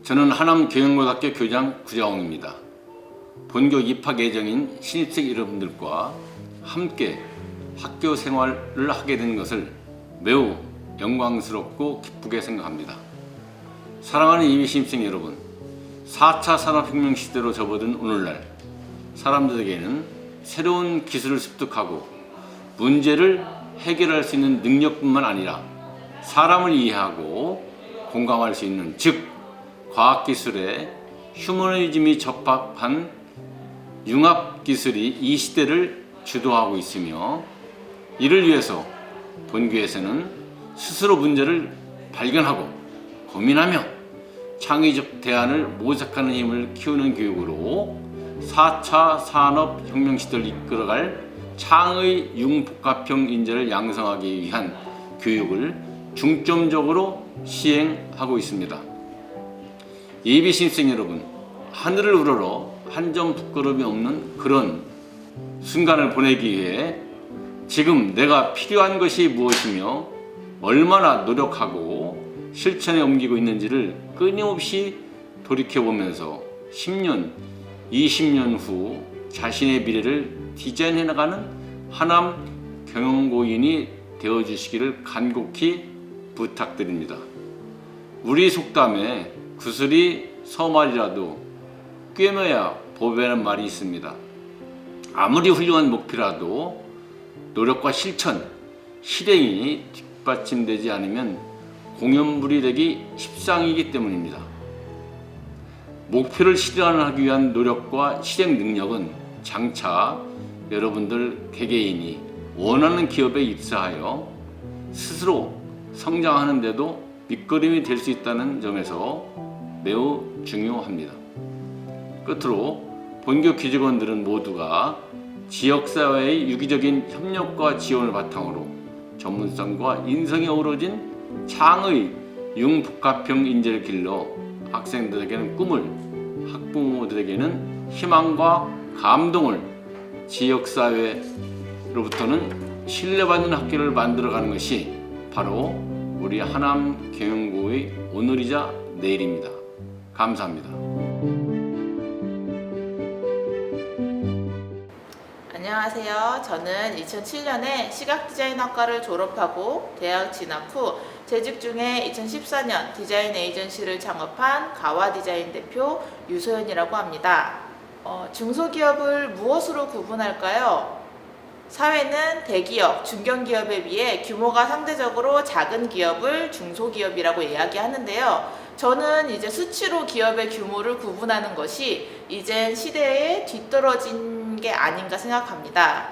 저는 하남경영고등학교 교장 구자홍입니다. 본교 입학 예정인 신입생 여러분들과 함께 학교 생활을 하게 된 것을 매우 영광스럽고 기쁘게 생각합니다. 사랑하는 예비 신입생 여러분, 4차 산업혁명 시대로 접어든 오늘날 사람들에게는 새로운 기술을 습득하고 문제를 해결할 수 있는 능력뿐만 아니라 사람을 이해하고 공감할 수 있는, 즉 과학기술에 휴머니즘이 접합한 융합기술이 이 시대를 주도하고 있으며, 이를 위해서 본교에서는 스스로 문제를 발견하고 고민하며 창의적 대안을 모색하는 힘을 키우는 교육으로 4차 산업혁명 시대를 이끌어갈 창의 융복합형 인재를 양성하기 위한 교육을 중점적으로 시행하고 있습니다. 예비 신입생 여러분, 하늘을 우러러 한 점 부끄러움이 없는 그런 순간을 보내기 위해 지금 내가 필요한 것이 무엇이며 얼마나 노력하고 실천에 옮기고 있는지를 끊임없이 돌이켜보면서 10년, 20년 후 자신의 미래를 디자인해 나가는 하남 경영고인이 되어주시기를 간곡히 부탁드립니다. 우리 속담에 구슬이 서말이라도 꿰매야 보배라는 말이 있습니다. 아무리 훌륭한 목표라도 노력과 실천, 실행이 뒷받침되지 않으면 공연불이 되기 십상이기 때문입니다. 목표를 실현하기 위한 노력과 실행 능력은 장차 여러분들 개개인이 원하는 기업에 입사하여 스스로 성장하는 데도 밑거름이 될 수 있다는 점에서 매우 중요합니다. 끝으로 본교 교직원들은 모두가 지역사회의 유기적인 협력과 지원을 바탕으로 전문성과 인성이 어우러진 창의 융복합형 인재를 길러 학생들에게는 꿈을, 학부모들에게는 희망과 감동을, 지역사회로부터는 신뢰받는 학교를 만들어가는 것이 바로 우리 하남경영고의 오늘이자 내일입니다. 감사합니다. 안녕하세요. 저는 2007년에 시각디자인학과를 졸업하고 대학 진학 후 재직 중에 2014년 디자인 에이전시를 창업한 가와디자인 대표 유소연이라고 합니다. 중소기업을 무엇으로 구분할까요? 사회는 대기업, 중견기업에 비해 규모가 상대적으로 작은 기업을 중소기업이라고 이야기하는데요. 저는 이제 수치로 기업의 규모를 구분하는 것이 이젠 시대에 뒤떨어진 게 아닌가 생각합니다.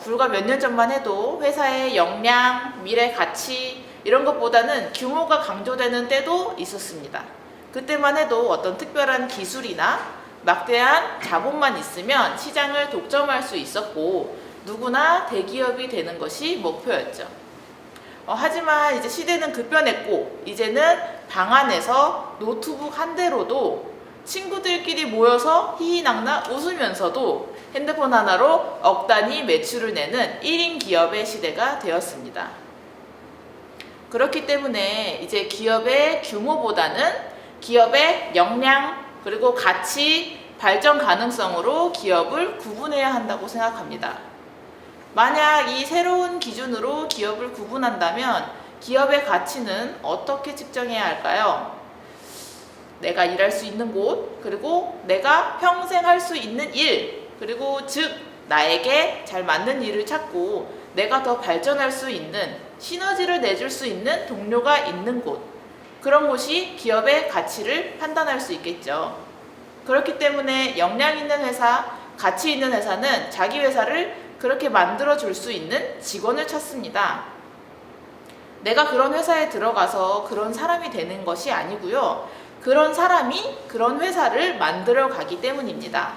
불과 몇 년 전만 해도 회사의 역량, 미래 가치 이런 것보다는 규모가 강조되는 때도 있었습니다. 그때만 해도 어떤 특별한 기술이나 막대한 자본만 있으면 시장을 독점할 수 있었고 누구나 대기업이 되는 것이 목표였죠. 하지만 이제 시대는 급변했고 이제는 방 안에서 노트북 한 대로도 친구들끼리 모여서 희희낙낙 웃으면서도 핸드폰 하나로 억 단위 매출을 내는 1인 기업의 시대가 되었습니다. 그렇기 때문에 이제 기업의 규모보다는 기업의 역량 그리고 가치, 발전 가능성으로 기업을 구분해야 한다고 생각합니다. 만약 이 새로운 기준으로 기업을 구분한다면 기업의 가치는 어떻게 측정해야 할까요? 내가 일할 수 있는 곳, 그리고 내가 평생 할 수 있는 일, 그리고 즉 나에게 잘 맞는 일을 찾고 내가 더 발전할 수 있는 시너지를 내줄 수 있는 동료가 있는 곳, 그런 곳이 기업의 가치를 판단할 수 있겠죠. 그렇기 때문에 역량 있는 회사, 가치 있는 회사는 자기 회사를 그렇게 만들어줄 수 있는 직원을 찾습니다. 내가 그런 회사에 들어가서 그런 사람이 되는 것이 아니고요. 그런 사람이 그런 회사를 만들어 가기 때문입니다.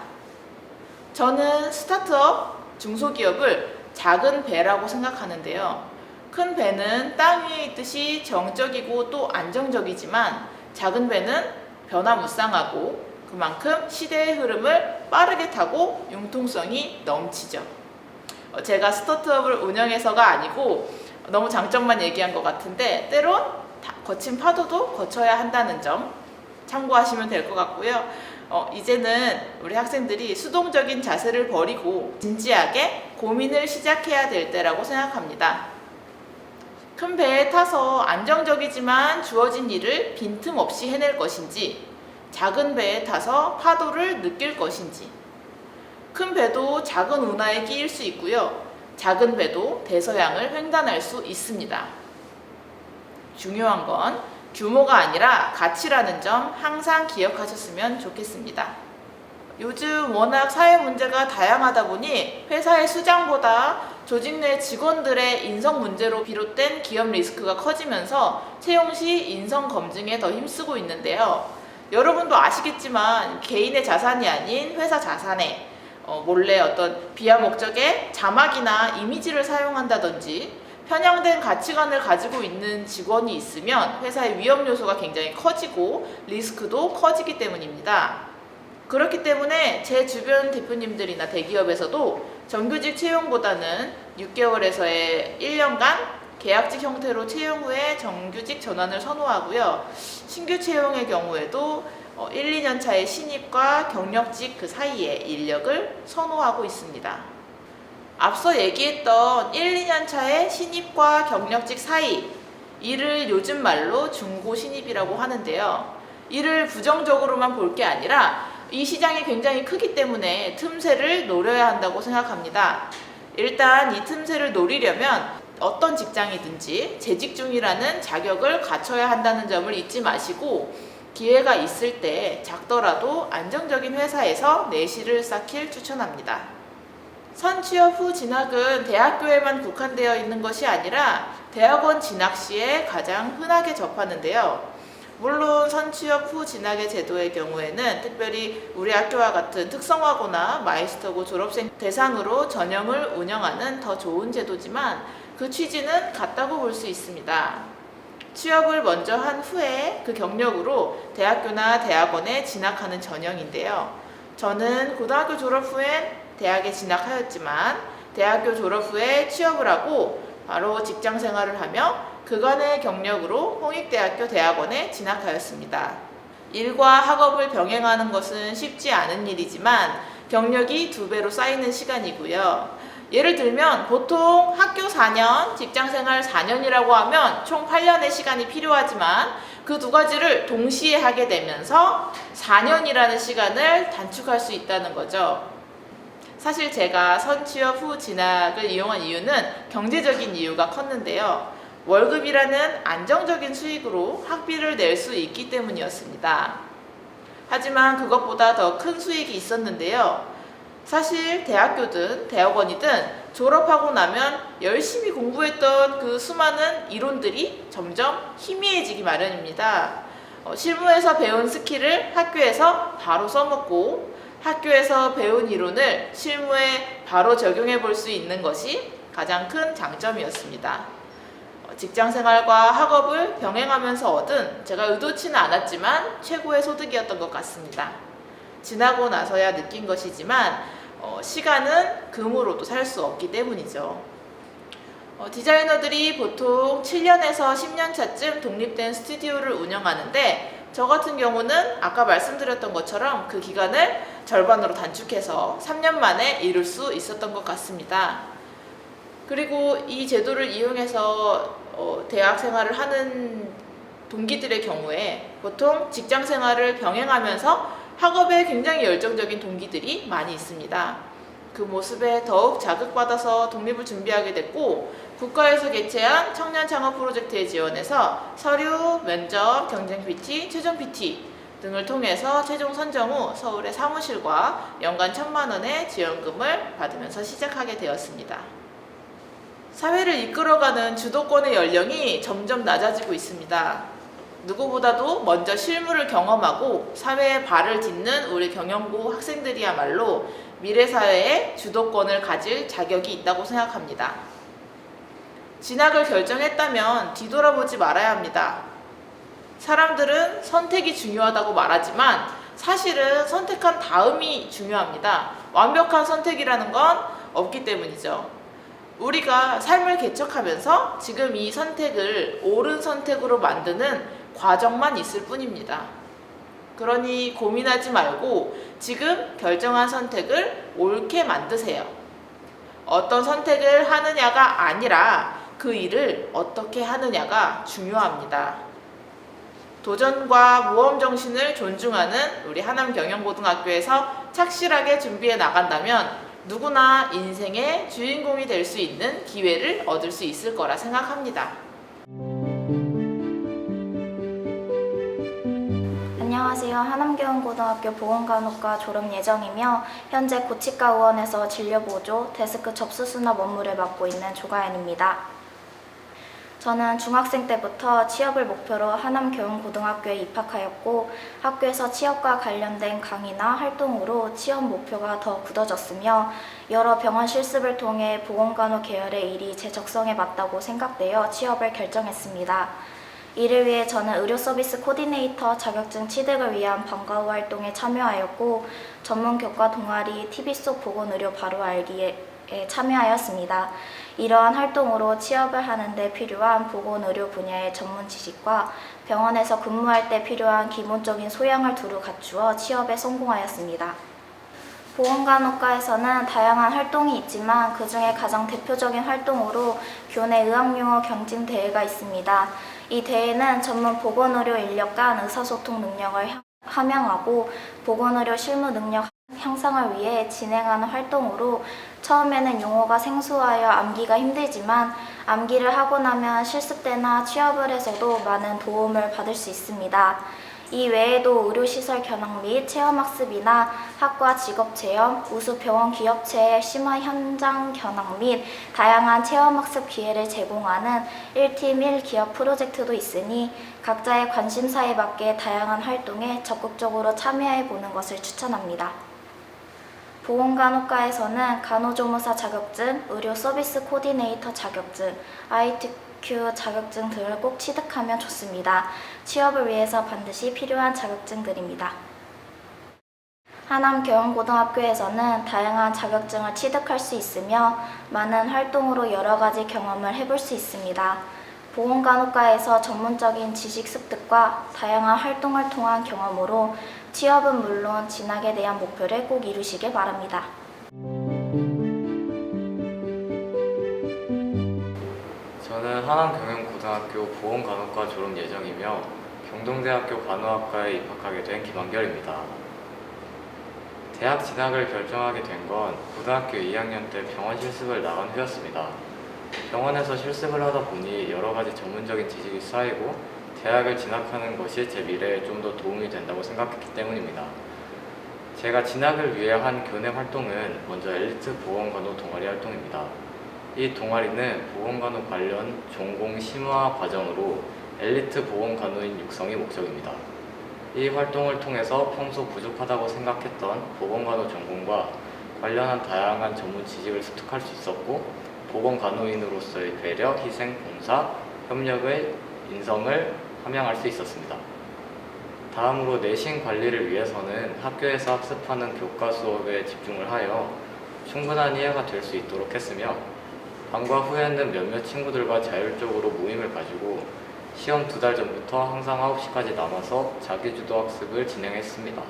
저는 스타트업, 중소기업을 작은 배라고 생각하는데요. 큰 배는 땅 위에 있듯이 정적이고 또 안정적이지만 작은 배는 변화무쌍하고 그만큼 시대의 흐름을 빠르게 타고 융통성이 넘치죠. 제가 스타트업을 운영해서가 아니고 너무 장점만 얘기한 것 같은데 때론 거친 파도도 거쳐야 한다는 점 참고하시면 될 것 같고요. 이제는 우리 학생들이 수동적인 자세를 버리고 진지하게 고민을 시작해야 될 때라고 생각합니다. 큰 배에 타서 안정적이지만 주어진 일을 빈틈없이 해낼 것인지, 작은 배에 타서 파도를 느낄 것인지. 큰 배도 작은 운하에 끼일 수 있고요. 작은 배도 대서양을 횡단할 수 있습니다. 중요한 건 규모가 아니라 가치라는 점 항상 기억하셨으면 좋겠습니다. 요즘 워낙 사회 문제가 다양하다 보니 회사의 수장보다 조직 내 직원들의 인성 문제로 비롯된 기업 리스크가 커지면서 채용 시 인성 검증에 더 힘쓰고 있는데요. 여러분도 아시겠지만 개인의 자산이 아닌 회사 자산에 몰래 어떤 비하 목적의 자막이나 이미지를 사용한다든지 편향된 가치관을 가지고 있는 직원이 있으면 회사의 위험 요소가 굉장히 커지고 리스크도 커지기 때문입니다. 그렇기 때문에 제 주변 대표님들이나 대기업에서도 정규직 채용보다는 6개월에서의 1년간 계약직 형태로 채용 후에 정규직 전환을 선호하고요. 신규 채용의 경우에도 1, 2년 차의 신입과 경력직 그 사이에 인력을 선호하고 있습니다. 앞서 얘기했던 1, 2년 차의 신입과 경력직 사이, 이를 요즘 말로 중고 신입이라고 하는데요. 이를 부정적으로만 볼 게 아니라 이 시장이 굉장히 크기 때문에 틈새를 노려야 한다고 생각합니다. 일단 이 틈새를 노리려면 어떤 직장이든지 재직 중이라는 자격을 갖춰야 한다는 점을 잊지 마시고 기회가 있을 때 작더라도 안정적인 회사에서 내실을 쌓길 추천합니다. 선취업 후 진학은 대학교에만 국한되어 있는 것이 아니라 대학원 진학 시에 가장 흔하게 접하는데요. 물론 선취업 후 진학의 제도의 경우에는 특별히 우리 학교와 같은 특성화고나 마이스터고 졸업생 대상으로 전형을 운영하는 더 좋은 제도지만 그 취지는 같다고 볼 수 있습니다. 취업을 먼저 한 후에 그 경력으로 대학교나 대학원에 진학하는 전형인데요. 저는 고등학교 졸업 후엔 대학에 진학하였지만 대학교 졸업 후에 취업을 하고 바로 직장 생활을 하며 그간의 경력으로 홍익대학교 대학원에 진학하였습니다. 일과 학업을 병행하는 것은 쉽지 않은 일이지만 경력이 2배로 쌓이는 시간이고요. 예를 들면 보통 학교 4년, 직장생활 4년이라고 하면 총 8년의 시간이 필요하지만 그 두 가지를 동시에 하게 되면서 4년이라는 시간을 단축할 수 있다는 거죠. 사실 제가 선취업 후 진학을 이용한 이유는 경제적인 이유가 컸는데요. 월급이라는 안정적인 수익으로 학비를 낼 수 있기 때문이었습니다. 하지만 그것보다 더 큰 수익이 있었는데요. 사실 대학교든 대학원이든 졸업하고 나면 열심히 공부했던 그 수많은 이론들이 점점 희미해지기 마련입니다. 실무에서 배운 스킬을 학교에서 바로 써먹고 학교에서 배운 이론을 실무에 바로 적용해 볼 수 있는 것이 가장 큰 장점이었습니다. 직장생활과 학업을 병행하면서 얻은 제가 의도치는 않았지만 최고의 소득이었던 것 같습니다. 지나고 나서야 느낀 것이지만 시간은 금으로도 살 수 없기 때문이죠. 디자이너들이 보통 7년에서 10년 차쯤 독립된 스튜디오를 운영하는데 저 같은 경우는 아까 말씀드렸던 것처럼 그 기간을 절반으로 단축해서 3년 만에 이룰 수 있었던 것 같습니다. 그리고 이 제도를 이용해서 대학 생활을 하는 동기들의 경우에 보통 직장 생활을 병행하면서 학업에 굉장히 열정적인 동기들이 많이 있습니다. 그 모습에 더욱 자극받아서 독립을 준비하게 됐고 국가에서 개최한 청년 창업 프로젝트에 지원해서 서류, 면접, 경쟁 PT, 최종 PT 등을 통해서 최종 선정 후 서울의 사무실과 연간 1,000만 원의 지원금을 받으면서 시작하게 되었습니다. 사회를 이끌어가는 주도권의 연령이 점점 낮아지고 있습니다. 누구보다도 먼저 실무를 경험하고 사회에 발을 딛는 우리 경영고 학생들이야말로 미래 사회의 주도권을 가질 자격이 있다고 생각합니다. 진학을 결정했다면 뒤돌아보지 말아야 합니다. 사람들은 선택이 중요하다고 말하지만 사실은 선택한 다음이 중요합니다. 완벽한 선택이라는 건 없기 때문이죠. 우리가 삶을 개척하면서 지금 이 선택을 옳은 선택으로 만드는 과정만 있을 뿐입니다. 그러니 고민하지 말고 지금 결정한 선택을 옳게 만드세요. 어떤 선택을 하느냐가 아니라 그 일을 어떻게 하느냐가 중요합니다. 도전과 모험 정신을 존중하는 우리 하남경영고등학교에서 착실하게 준비해 나간다면 누구나 인생의 주인공이 될 수 있는 기회를 얻을 수 있을 거라 생각합니다. 안녕하세요. 하남경영고등학교 보건간호과 졸업 예정이며 현재 고치과 의원에서 진료보조, 데스크 접수수납 업무를 맡고 있는 조가연입니다. 저는 중학생 때부터 취업을 목표로 하남경영고등학교에 입학하였고 학교에서 취업과 관련된 강의나 활동으로 취업 목표가 더 굳어졌으며 여러 병원 실습을 통해 보건간호 계열의 일이 제 적성에 맞다고 생각되어 취업을 결정했습니다. 이를 위해 저는 의료서비스 코디네이터 자격증 취득을 위한 방과 후 활동에 참여하였고 전문 교과 동아리 TV 속 보건의료 바로 알기에 참여하였습니다. 이러한 활동으로 취업을 하는 데 필요한 보건의료 분야의 전문 지식과 병원에서 근무할 때 필요한 기본적인 소양을 두루 갖추어 취업에 성공하였습니다. 보건간호과에서는 다양한 활동이 있지만 그 중에 가장 대표적인 활동으로 교내 의학용어 경진대회가 있습니다. 이 대회는 전문 보건의료 인력 간 의사소통 능력을 함양하고 보건의료 실무 능력 향상을 위해 진행하는 활동으로 처음에는 용어가 생소하여 암기가 힘들지만 암기를 하고 나면 실습 때나 취업을 해서도 많은 도움을 받을 수 있습니다. 이 외에도 의료시설 견학 및 체험학습이나 학과 직업체험, 우수 병원 기업체의 심화 현장 견학 및 다양한 체험학습 기회를 제공하는 1팀 1기업 프로젝트도 있으니 각자의 관심사에 맞게 다양한 활동에 적극적으로 참여해보는 것을 추천합니다. 보건간호과에서는 간호조무사 자격증, 의료서비스 코디네이터 자격증, ITQ 자격증 등을 꼭 취득하면 좋습니다. 취업을 위해서 반드시 필요한 자격증들입니다. 하남경영고등학교에서는 다양한 자격증을 취득할 수 있으며 많은 활동으로 여러 가지 경험을 해볼 수 있습니다. 보건간호과에서 전문적인 지식 습득과 다양한 활동을 통한 경험으로 취업은 물론 진학에 대한 목표를 꼭 이루시길 바랍니다. 저는 하남경영고등학교 보건간호과 졸업 예정이며 경동대학교 간호학과에 입학하게 된 김한결입니다. 대학 진학을 결정하게 된 건 고등학교 2학년 때 병원 실습을 나간 후였습니다. 병원에서 실습을 하다 보니 여러 가지 전문적인 지식이 쌓이고 대학을 진학하는 것이 제 미래에 좀 더 도움이 된다고 생각했기 때문입니다. 제가 진학을 위해 한 교내 활동은 먼저 엘리트 보건간호 동아리 활동입니다. 이 동아리는 보건간호 관련 전공 심화 과정으로 엘리트 보건간호인 육성이 목적입니다. 이 활동을 통해서 평소 부족하다고 생각했던 보건간호 전공과 관련한 다양한 전문 지식을 습득할 수 있었고 보건간호인으로서의 배려, 희생, 봉사, 협력의 인성을 함양할 수 있었습니다. 다음으로 내신 관리를 위해서는 학교에서 학습하는 교과 수업에 집중을 하여 충분한 이해가 될 수 있도록 했으며 방과 후에는 몇몇 친구들과 자율적으로 모임을 가지고 시험 2달 전부터 항상 9시까지 남아서 자기주도 학습을 진행했습니다.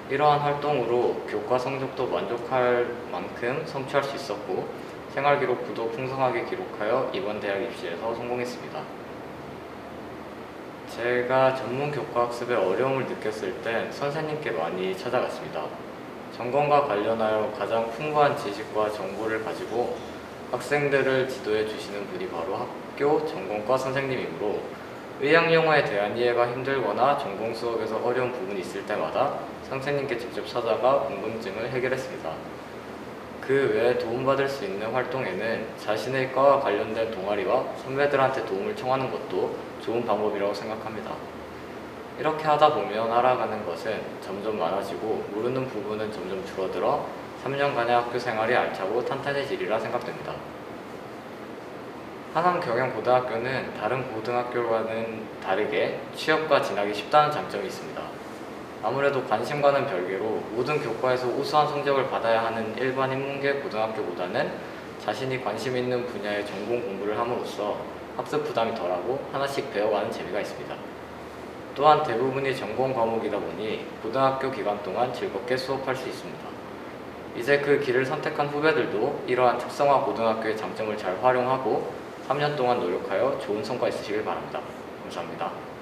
이러한 활동으로 교과 성적도 만족할 만큼 성취할 수 있었고 생활기록부도 풍성하게 기록하여 이번 대학 입시에서 성공했습니다. 제가 전문 교과 학습에 어려움을 느꼈을 땐 선생님께 많이 찾아갔습니다. 전공과 관련하여 가장 풍부한 지식과 정보를 가지고 학생들을 지도해 주시는 분이 바로 학교 전공과 선생님이므로 의학용어에 대한 이해가 힘들거나 전공 수업에서 어려운 부분이 있을 때마다 선생님께 직접 찾아가 궁금증을 해결했습니다. 그 외에 도움받을 수 있는 활동에는 자신의 과와 관련된 동아리와 선배들한테 도움을 청하는 것도 좋은 방법이라고 생각합니다. 이렇게 하다 보면 알아가는 것은 점점 많아지고 모르는 부분은 점점 줄어들어 3년간의 학교 생활이 알차고 탄탄해지리라 생각됩니다. 하남경영고등학교는 다른 고등학교와는 다르게 취업과 진학이 쉽다는 장점이 있습니다. 아무래도 관심과는 별개로 모든 교과에서 우수한 성적을 받아야 하는 일반 인문계 고등학교보다는 자신이 관심 있는 분야의 전공 공부를 함으로써 학습 부담이 덜하고 하나씩 배워가는 재미가 있습니다. 또한 대부분이 전공 과목이다 보니 고등학교 기간 동안 즐겁게 수업할 수 있습니다. 이제 그 길을 선택한 후배들도 이러한 특성화 고등학교의 장점을 잘 활용하고 3년 동안 노력하여 좋은 성과 있으시길 바랍니다. 감사합니다.